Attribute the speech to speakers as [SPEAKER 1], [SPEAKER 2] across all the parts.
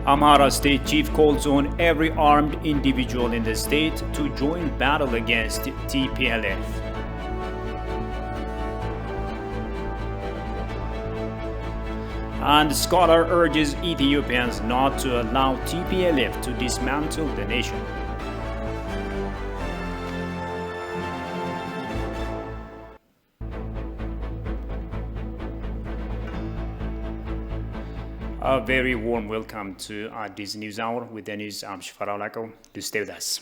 [SPEAKER 1] Amhara State Chief calls on every armed individual in the state to join battle against TPLF. And scholar urges Ethiopians not to allow TPLF to dismantle the nation. A very warm welcome to this news hour. With the news, I'm Shifara Olako. Do stay with us.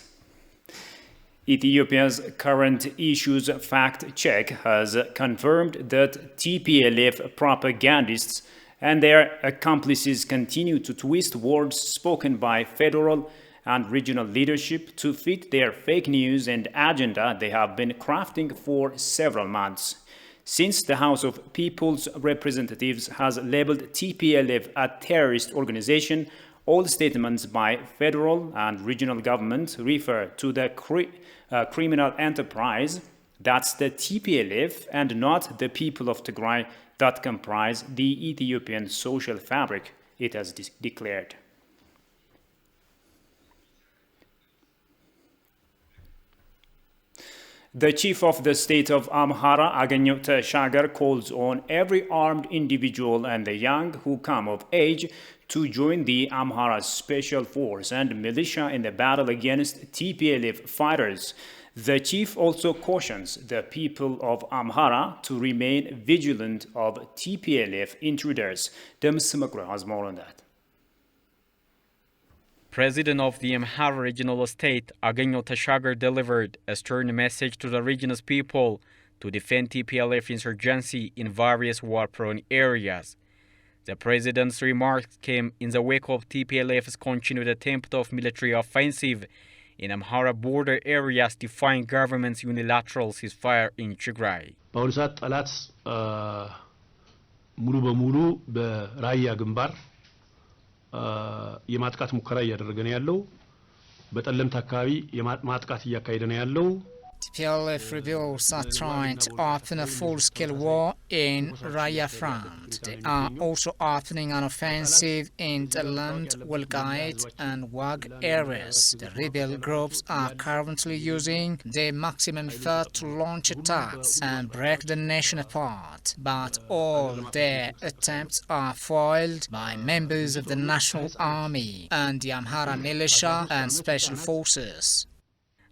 [SPEAKER 1] Ethiopia's current issues fact check has confirmed that TPLF propagandists and their accomplices continue to twist words spoken by federal and regional leadership to fit their fake news and agenda they have been crafting for several months. Since the House of People's Representatives has labeled TPLF a terrorist organization, all statements by federal and regional governments refer to the criminal enterprise that's the TPLF and not the people of Tigray that comprise the Ethiopian social fabric, it has declared. The chief of the state of Amhara, Agegno Teshagar, calls on every armed individual and the young who come of age to join the Amhara Special Force and militia in the battle against TPLF fighters. The chief also cautions the people of Amhara to remain vigilant of TPLF intruders. Demismakro has more on that.
[SPEAKER 2] President of the Amhara Regional State, Agegno Teshagar, delivered a stern message to the region's people to defend TPLF insurgency in various war-prone areas. The president's remarks came in the wake of TPLF's continued attempt of military offensive in Amhara border areas, defying government's unilateral ceasefire in Tigray.
[SPEAKER 3] በአሁኑ ሰዓት ጠላት ሙሉ በሙሉ በራያ ግንባር የማጥቃት ሙከራ እያደረገ ነው ያለው። በጠለምት አካባቢ የማጥቃት እያካሄደ ነው ያለው።
[SPEAKER 4] TPLF rebels are trying to open a full-scale war in Raya front. They are also opening an offensive in Talant, Walgait and Wag areas. The rebel groups are currently using their maximum effort to launch attacks and break the nation apart. But all their attempts are foiled by members of the National Army and the Amhara militia and special forces.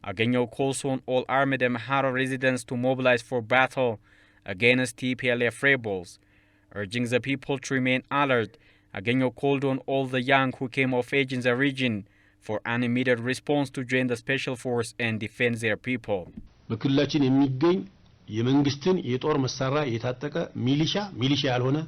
[SPEAKER 2] Agegno calls on all armed Amhara residents to mobilize for battle against TPLF rebels. Urging the people to remain alert, Agegno called on all the young who came of age in the region for an immediate response to join the special force and defend their people.
[SPEAKER 3] በክልላችን የሚገኝ የመንግስትን የጦር መሳሪያ የታጠቀ ሚሊሻ ያልሆነ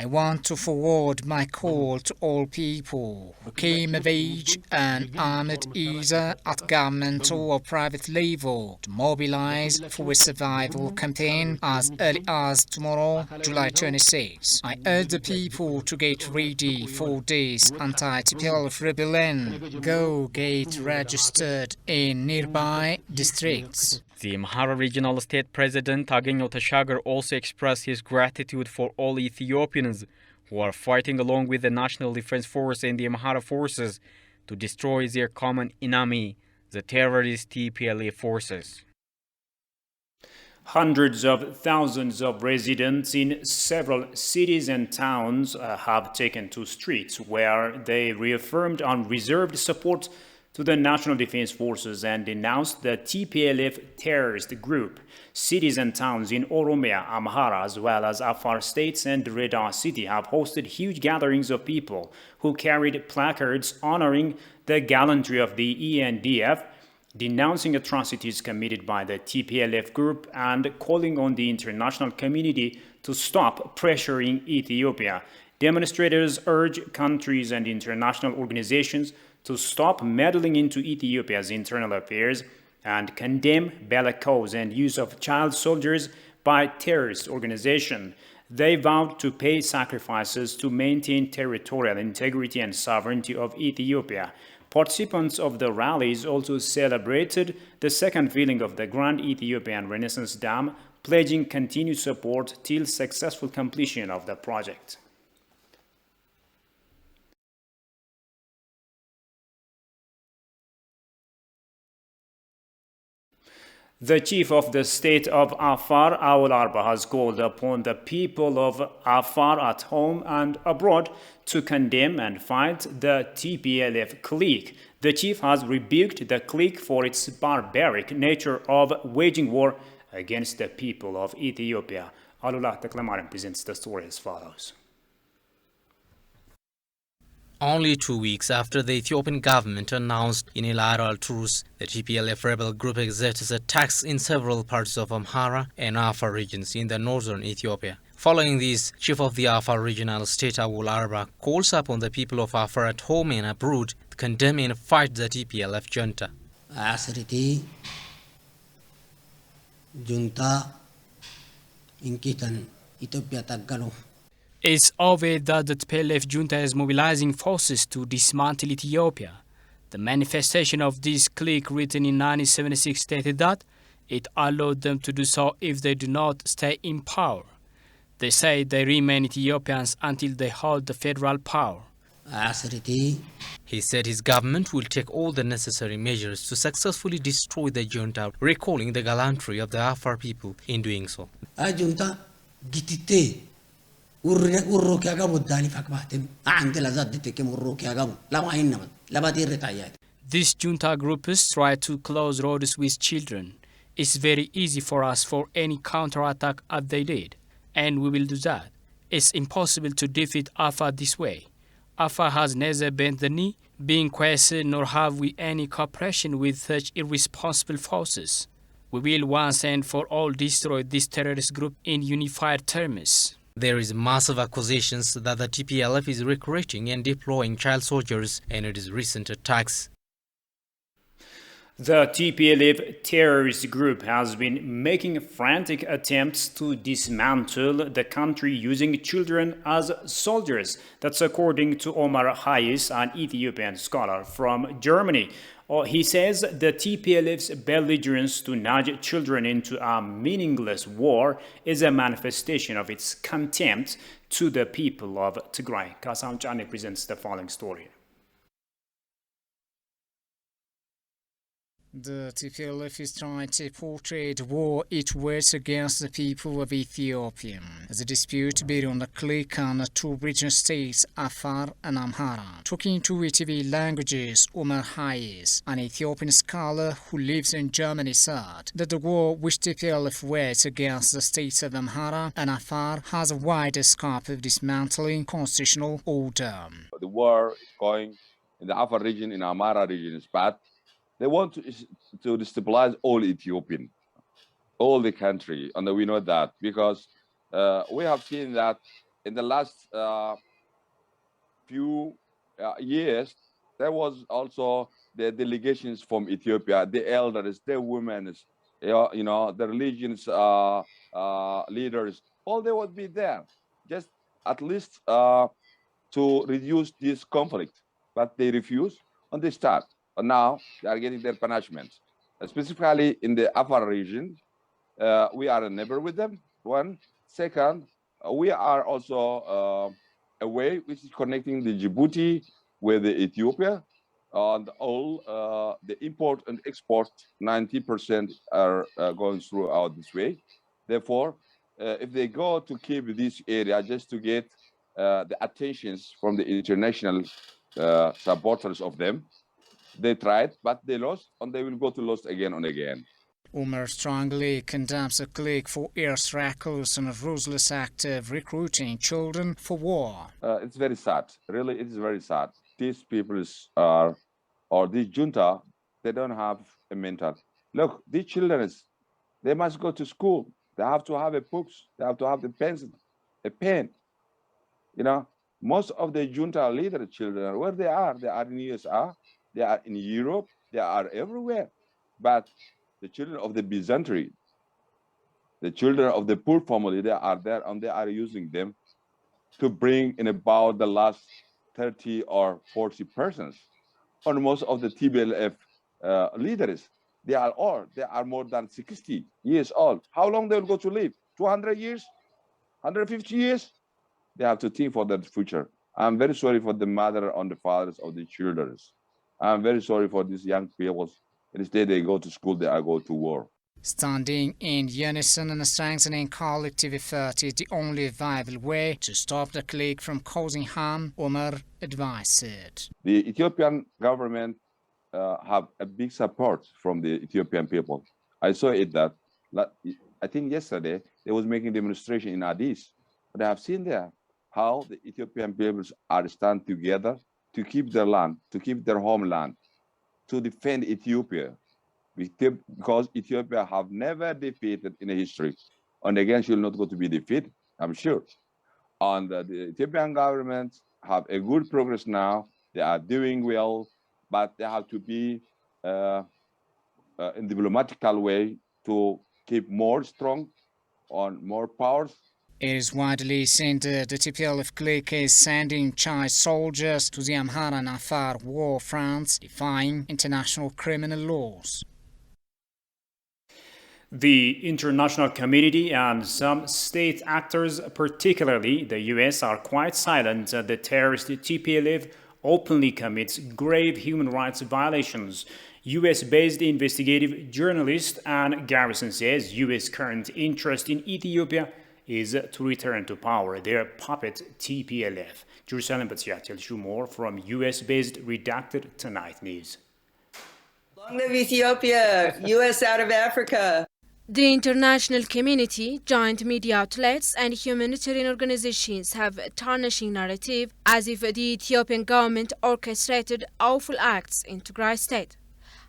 [SPEAKER 4] I want to forward my call to all people who came of age and armed either at governmental or private level to mobilize for a survival campaign as early as tomorrow, July 26. I urge the people to get ready for this anti-TPLF rebellion. Go get registered in nearby districts.
[SPEAKER 2] The Amhara Regional State President Agegno Teshagar also expressed his gratitude for all Ethiopians who are fighting along with the National Defense Force and the Amhara forces to destroy their common enemy, the terrorist TPLF forces.
[SPEAKER 1] Hundreds of thousands of residents in several cities and towns have taken to streets where they reaffirmed unreserved support to the National Defense Forces and denounced the TPLF terrorist group. Cities and towns in Oromia, Amhara, as well as Afar states and Reda city have hosted huge gatherings of people who carried placards honoring the gallantry of the ENDF, denouncing atrocities committed by the TPLF group and calling on the international community to stop pressuring Ethiopia. Demonstrators urge countries and international organizations to stop meddling into Ethiopia's internal affairs and condemn bellicose and use of child soldiers by terrorist organizations. They vowed to pay sacrifices to maintain territorial integrity and sovereignty of Ethiopia. Participants of the rallies also celebrated the second filling of the Grand Ethiopian Renaissance Dam, pledging continued support till successful completion of the project. The chief of the state of Afar, Awul Arba, has called upon the people of Afar at home and abroad to condemn and fight the TPLF clique. The chief has rebuked the clique for its barbaric nature of waging war against the people of Ethiopia. Alula Taklamaran presents the story as follows.
[SPEAKER 5] Only 2 weeks after the Ethiopian government announced unilateral truce, the TPLF rebel group exerted attacks in several parts of Amhara and Afar regions in the northern Ethiopia. Following this, Chief of the Afar Regional State Awul Arba calls upon the people of Afar at home and abroad to condemn and fight the TPLF junta.
[SPEAKER 6] Asriti junta inkitan Ethiopia tagalo.
[SPEAKER 7] It's obvious that the TPLF junta is mobilizing forces to dismantle Ethiopia. The manifestation of this clique written in 1976 stated that it allowed them to do so if they do not stay in power. They say they remain Ethiopians until they hold the federal power.
[SPEAKER 5] He said his government will take all the necessary measures to successfully destroy the junta, recalling the gallantry of the Afar people in doing so.
[SPEAKER 6] Junta gitite
[SPEAKER 7] these junta groups try to close roads with children. It's very easy for us for any counterattack as they did, and we will do that. It's impossible to defeat Afar this way. Afar has neither bent the knee, being quiescent, nor have we any cooperation with such irresponsible forces. We will once and for all destroy this terrorist group in unified terms.
[SPEAKER 5] There is massive accusations that the TPLF is recruiting and deploying child soldiers in its recent attacks.
[SPEAKER 1] The TPLF terrorist group has been making frantic attempts to dismantle the country using children as soldiers. That's according to Omar Hayes, an Ethiopian scholar from Germany. He says the TPLF's belligerence to nudge children into a meaningless war is a manifestation of its contempt to the people of Tigray. Kasam Chane presents the following story.
[SPEAKER 4] The TPLF is trying to portray the war it wages against the people of Ethiopia as a dispute between the clique and the two regional states, Afar and Amhara. Talking to ETV Languages, Omar Hayes, an Ethiopian scholar who lives in Germany, said that the war which TPLF wages against the states of Amhara and Afar has a wider scope of dismantling constitutional order.
[SPEAKER 8] The war is going in the Afar region, in Amhara region is bad. They want to destabilize all Ethiopian, all the country, and we know that because we have seen that in the last few years, there was also the delegations from Ethiopia, the elders, the women, the religions leaders, all they would be there, just at least to reduce this conflict, but they refuse and they start. And now they are getting their punishments. Specifically in the Afar region, we are a neighbor with them. One. Second, we are also a way which is connecting the Djibouti with the Ethiopia, and all the import and export, 90% are going throughout this way. Therefore, if they go to keep this area just to get the attentions from the international supporters of them, they tried, but they lost, and they will go to lose again and again.
[SPEAKER 4] Umar strongly condemns the clique for its reckless and ruthless act of recruiting children for war.
[SPEAKER 8] It's very sad. Really, it is very sad. These people are, or this junta, they don't have a mental. Look, these children, they must go to school. They have to have a books. They have to have the pencil, a pen. Most of the junta leader children, where they are in USA, they are in Europe, they are everywhere. But the children of the Byzantine, the children of the poor family, they are there, and they are using them to bring in about the last 30 or 40 persons. And most of the TPLF leaders, they are more than 60 years old. How long they will go to live? 200 years? 150 years? They have to think for their future. I'm very sorry for the mother and the fathers of the children. I'm very sorry for these young people. Instead, they go to school, they are go to war.
[SPEAKER 4] Standing in unison and strengthening collective effort is the only viable way to stop the clique from causing harm, Omar advised.
[SPEAKER 8] The Ethiopian government have a big support from the Ethiopian people. I saw it that, I think yesterday, they was making demonstration in Addis. But I have seen there how the Ethiopian peoples are stand together to keep their land, to keep their homeland, to defend Ethiopia. Because Ethiopia have never defeated in history. And again, she will not go to be defeated, I'm sure. And the Ethiopian government have a good progress now. They are doing well, but they have to be in diplomatical way to keep more strong on more powers.
[SPEAKER 4] It is widely seen that the TPLF clique is sending child soldiers to the Amhara and Afar war fronts, defying international criminal laws.
[SPEAKER 1] The international community and some state actors, particularly the US, are quite silent that the terrorist TPLF openly commits grave human rights violations. US-based investigative journalist Ann Garrison says US' current interest in Ethiopia is to return to power their puppet TPLF. Jerusalem Batsia tells you more from US-based Redacted Tonight News.
[SPEAKER 9] Long live Ethiopia! US out of Africa!
[SPEAKER 10] The international community, giant media outlets and humanitarian organizations have a tarnishing narrative as if the Ethiopian government orchestrated awful acts in Tigray state.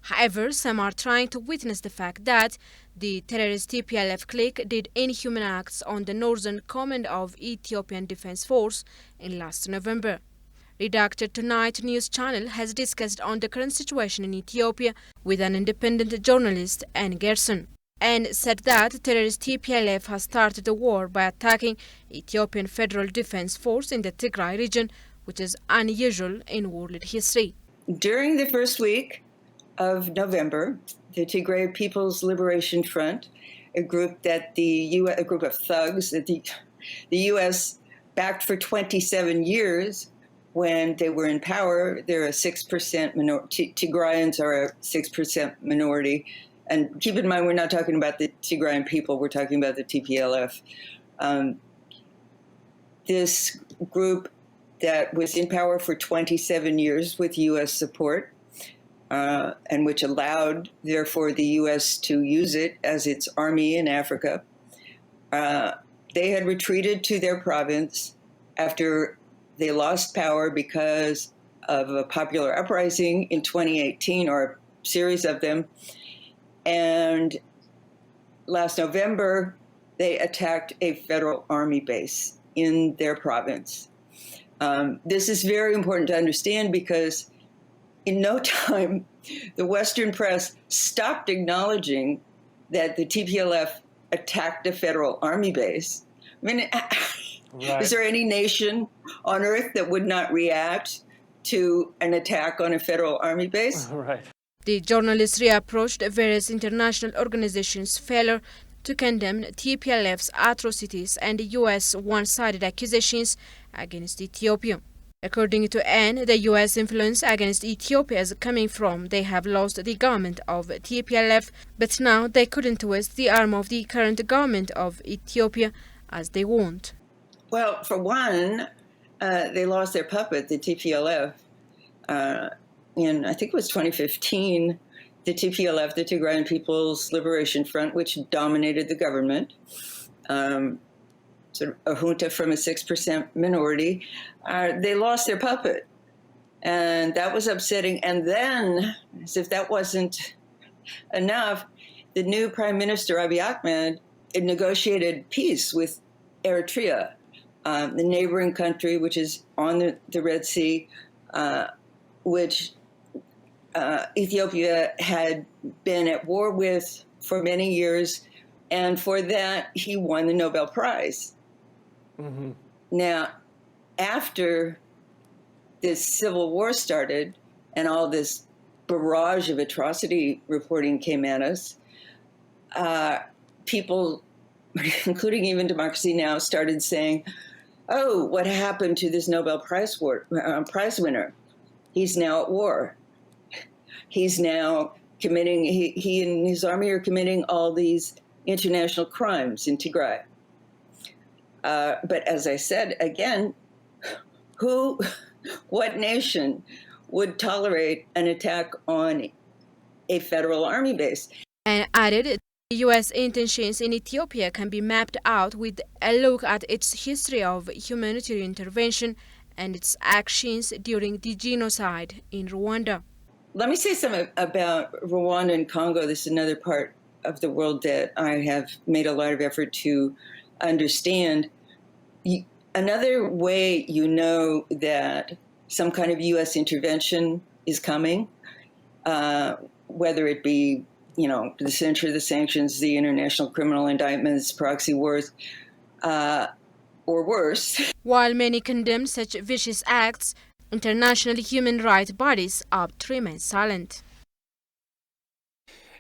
[SPEAKER 10] However, some are trying to witness the fact that the terrorist TPLF clique did inhuman acts on the northern command of Ethiopian Defense Force in last November. Redacted Tonight News Channel has discussed on the current situation in Ethiopia with an independent journalist, Ann Garrison, and said that terrorist TPLF has started a war by attacking Ethiopian Federal Defense Force in the Tigray region, which is unusual in world history.
[SPEAKER 9] During the first week of November, the Tigray People's Liberation Front, a group of thugs that the U.S. backed for 27 years when they were in power. They're a 6% minority. Tigrayans are a 6% minority. And keep in mind, we're not talking about the Tigrayan people, we're talking about the TPLF. This group that was in power for 27 years with U.S. support, and which allowed, therefore, the U.S. to use it as its army in Africa, they had retreated to their province after they lost power because of a popular uprising in 2018, or a series of them. And last November, they attacked a federal army base in their province. This is very important to understand because in no time, the Western press stopped acknowledging that the TPLF attacked a federal army base. I mean, right. Is there any nation on earth that would not react to an attack on a federal army base?
[SPEAKER 7] Right.
[SPEAKER 10] The journalists reapproached various international organizations' failure to condemn TPLF's atrocities and the U.S. one-sided accusations against Ethiopia. According to Ann, the U.S. influence against Ethiopia is coming from they have lost the government of TPLF, but now they couldn't twist the arm of the current government of Ethiopia as they want.
[SPEAKER 9] Well, for one, they lost their puppet, the TPLF. In, I think it was 2015, the TPLF, the Tigrayan People's Liberation Front, which dominated the government, sort of a junta from a 6% minority, they lost their puppet. And that was upsetting. And then, as if that wasn't enough, the new Prime Minister, Abiy Ahmed, negotiated peace with Eritrea, the neighboring country, which is on the Red Sea, which Ethiopia had been at war with for many years, and for that he won the Nobel Prize. Mm-hmm. Now, after this civil war started and all this barrage of atrocity reporting came at us, people, including even Democracy Now!, started saying, oh, what happened to this Nobel Prize winner? He's now at war. He's now committing, he and his army are committing all these international crimes in Tigray. But as I said, again, what nation would tolerate an attack on a federal army base?
[SPEAKER 10] And added, the U.S. intentions in Ethiopia can be mapped out with a look at its history of humanitarian intervention and its actions during the genocide in Rwanda.
[SPEAKER 9] Let me say something about Rwanda and Congo. This is another part of the world that I have made a lot of effort to understand. Another way you know that some kind of U.S. intervention is coming, whether it be, the censure, the sanctions, the international criminal indictments, proxy wars, or worse.
[SPEAKER 10] While many condemn such vicious acts, international human rights bodies opt to remain silent.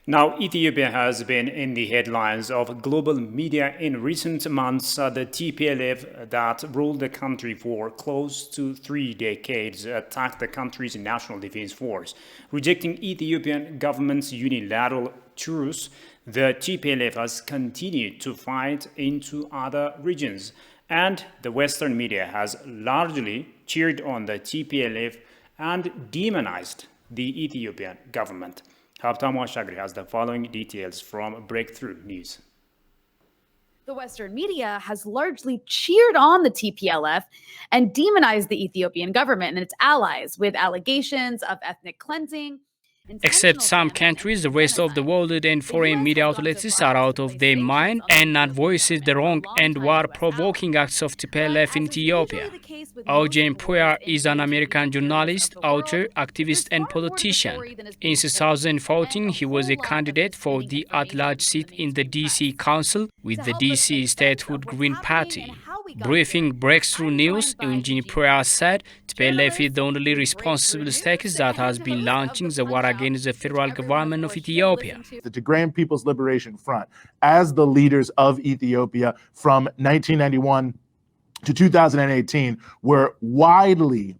[SPEAKER 1] Now, Ethiopia has been in the headlines of global media in recent months. The TPLF that ruled the country for close to 3 decades attacked the country's national defense force. Rejecting Ethiopian government's unilateral truce, the TPLF has continued to fight into other regions. And the Western media has largely cheered on the TPLF and demonized the Ethiopian government. Habtamu Ashagri has the following details from Breakthrough News.
[SPEAKER 11] The Western media has largely cheered on the TPLF and demonized the Ethiopian government and its allies with allegations of ethnic cleansing.
[SPEAKER 7] Except some countries, the rest of the world and foreign media outlets are out of their mind and not voices the wrong and war-provoking acts of TPLF in Ethiopia. Eugene Puya is an American journalist, author, activist and politician. In 2014, he was a candidate for the at-large seat in the D.C. Council with the D.C. Statehood Green Party. Briefing Breakthrough News, Eugene Puya said TPLF is the only responsible stake that has been launching the war against the federal government of Ethiopia.
[SPEAKER 12] The Tigrayan People's Liberation Front, as the leaders of Ethiopia from 1991 to 2018, were widely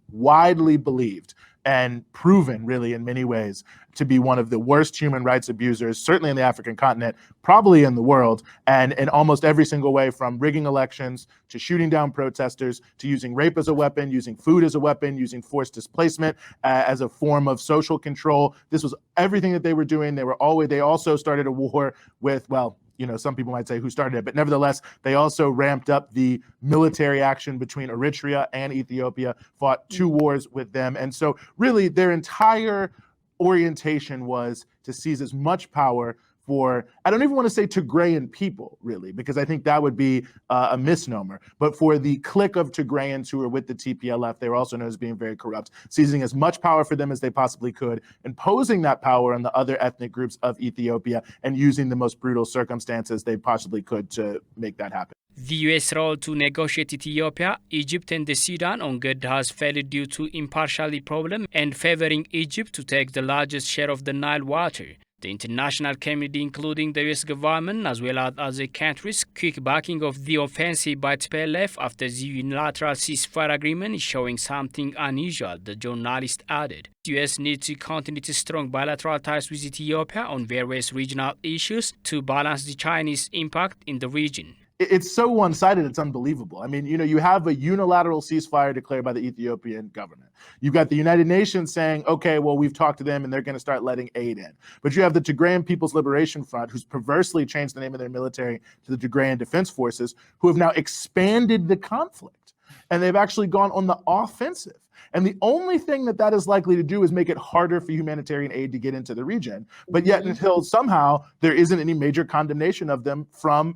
[SPEAKER 12] believed and proven, really, in many ways, to be one of the worst human rights abusers, certainly in the African continent, probably in the world, and in almost every single way, from rigging elections to shooting down protesters to using rape as a weapon, using food as a weapon, using forced displacement as a form of social control. This was everything that they were doing. They also started a war with, well, some people might say who started it, but nevertheless, they also ramped up the military action between Eritrea and Ethiopia, fought 2 wars with them. And so really their entire orientation was to seize as much power for, I don't even want to say Tigrayan people, really, because I think that would be a misnomer, but for the clique of Tigrayans who were with the TPLF, they were also known as being very corrupt, seizing as much power for them as they possibly could, imposing that power on the other ethnic groups of Ethiopia, and using the most brutal circumstances they possibly could to make that happen.
[SPEAKER 7] The U.S. role to negotiate Ethiopia, Egypt and the Sudan on good has failed due to impartiality problem and favoring Egypt to take the largest share of the Nile water. The international community, including the U.S. government as well as other countries, quick backing of the offensive by TPLF after the unilateral ceasefire agreement is showing something unusual, the journalist added. The U.S. needs to continue to strong bilateral ties with Ethiopia on various regional issues to balance the Chinese impact in the region.
[SPEAKER 12] It's so one-sided, it's unbelievable. I mean, you have a unilateral ceasefire declared by the Ethiopian government. You've got the United Nations saying, okay, well, we've talked to them and they're going to start letting aid in. But you have the Tigrayan People's Liberation Front, who's perversely changed the name of their military to the Tigrayan Defense Forces, who have now expanded the conflict. And they've actually gone on the offensive. And the only thing that is likely to do is make it harder for humanitarian aid to get into the region. But yet until somehow there isn't any major condemnation of them from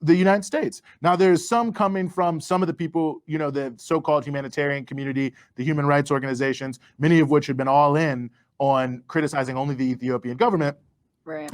[SPEAKER 12] the United States. Now, there's some coming from some of the people, the so-called humanitarian community, the human rights organizations, many of which have been all in on criticizing only the Ethiopian government.
[SPEAKER 11] Right.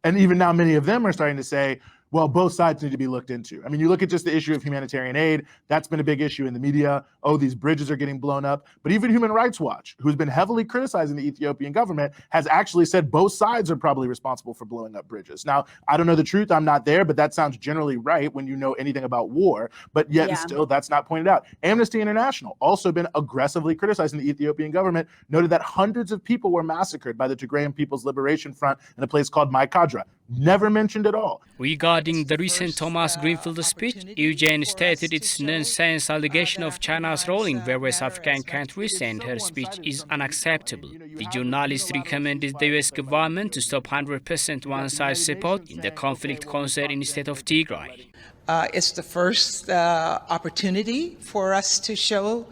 [SPEAKER 12] And even now, many of them are starting to say, Well, both sides need to be looked into. I mean, you look at just the issue of humanitarian aid, that's been a big issue in the media. Oh, these bridges are getting blown up. But even Human Rights Watch, who's been heavily criticizing the Ethiopian government, has actually said both sides are probably responsible for blowing up bridges. Now, I don't know the truth, I'm not there, but that sounds generally right when you know anything about war. But yet and still, that's not pointed out. Amnesty International also been aggressively criticizing the Ethiopian government, noted that hundreds of people were massacred by the Tigrayan People's Liberation Front in a place called Maikadra. Never mentioned at all.
[SPEAKER 7] Regarding the recent Thomas Greenfield speech, Eugene stated its nonsense allegation of China's role in various African countries, and her speech is unacceptable. The journalist recommended the US government to stop 100% one-side support in the conflict concerned in the state of Tigray.
[SPEAKER 13] It's the first opportunity for us to show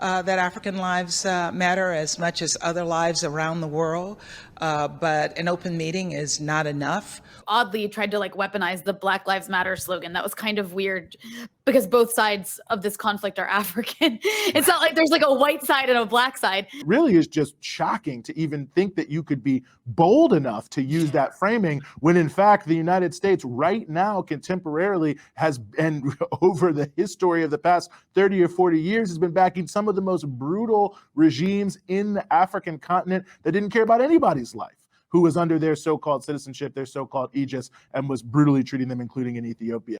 [SPEAKER 13] that African lives matter as much as other lives around the world, but an open meeting is not enough.
[SPEAKER 11] Oddly tried to weaponize the Black Lives Matter slogan. That was kind of weird because both sides of this conflict are African. It's not like there's a white side and a black side.
[SPEAKER 12] It really is just shocking to even think that you could be bold enough to use that framing when in fact the United States right now contemporarily has, and over the history of the past 30 or 40 years, has been backing some of the most brutal regimes in the African continent that didn't care about anybody's life, who was under their so-called citizenship, their so-called aegis, and was brutally treating them, including in Ethiopia.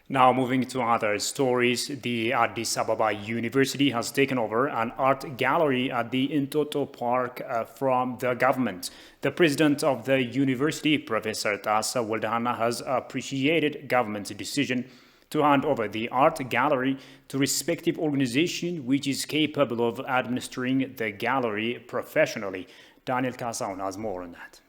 [SPEAKER 1] Now moving to other stories, the Addis Ababa University has taken over an art gallery at the Entoto Park from the government. The president of the university, Professor Tasa Waldhana, has appreciated government's decision to hand over the art gallery to respective organization which is capable of administering the gallery professionally. Daniel Kasaun has more on that.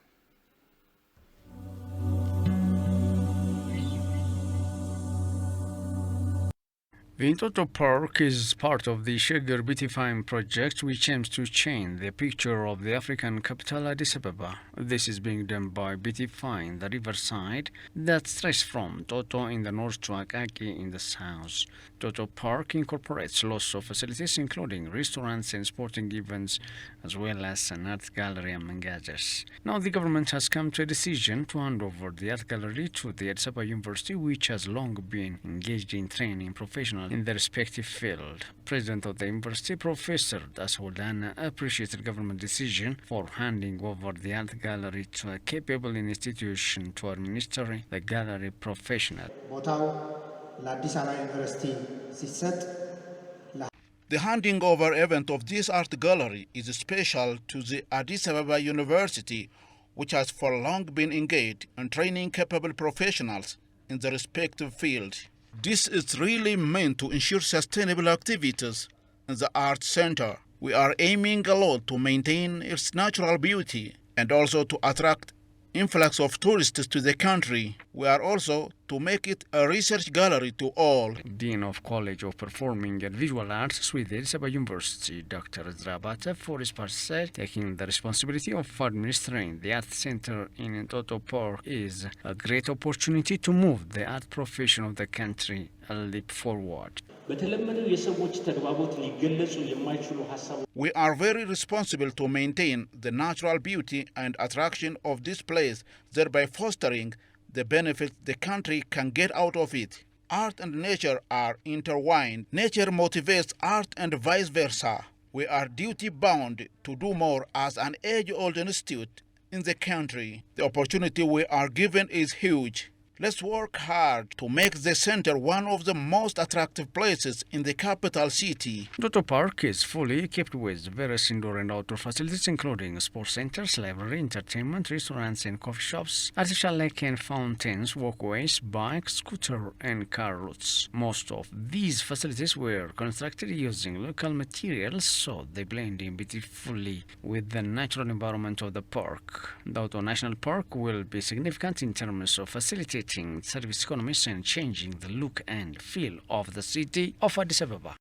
[SPEAKER 7] The Entoto Park is part of the Sugar Beautifying project, which aims to change the picture of the African capital Addis Ababa. This is being done by beautifying the riverside that stretches from Toto in the north to Akaki in the south. Toto Park incorporates lots of facilities, including restaurants and sporting events, as well as an art gallery among others. Now the government has come to a decision to hand over the art gallery to the Addis Ababa University, which has long been engaged in training professionals in their respective field. President of the university, Professor Das Waldhana, appreciated government decision for handing over the art gallery to a capable institution to administer the gallery professional.
[SPEAKER 14] The handing over event of this art gallery is special to the Addis Ababa University, which has for long been engaged in training capable professionals in the respective field. This is really meant to ensure sustainable activities in the art center. We are aiming a lot to maintain its natural beauty and also to attract influx of tourists to the country. We are also to make it a research gallery to all.
[SPEAKER 7] Dean of College of Performing and Visual Arts with Addis Ababa University, Dr. Zrabata, for his part said, taking the responsibility of administering the art center in Entoto Park is a great opportunity to move the art profession of the country a leap forward.
[SPEAKER 14] We are very responsible to maintain the natural beauty and attraction of this place, thereby fostering the benefits the country can get out of it. Art and nature are intertwined. Nature motivates art and vice versa. We are duty-bound to do more as an age-old institute in the country. The opportunity we are given is huge. Let's work hard to make the center one of the most attractive places in the capital city.
[SPEAKER 7] Entoto Park is fully equipped with various indoor and outdoor facilities, including sports centers, library, entertainment, restaurants and coffee shops, artificial lake and fountains, walkways, bike, scooter and car routes. Most of these facilities were constructed using local materials, so they blend in beautifully with the natural environment of the park. The Auto National Park will be significant in terms of facilitating
[SPEAKER 15] stimulating service economies and changing the look and feel of the city of Addis Ababa.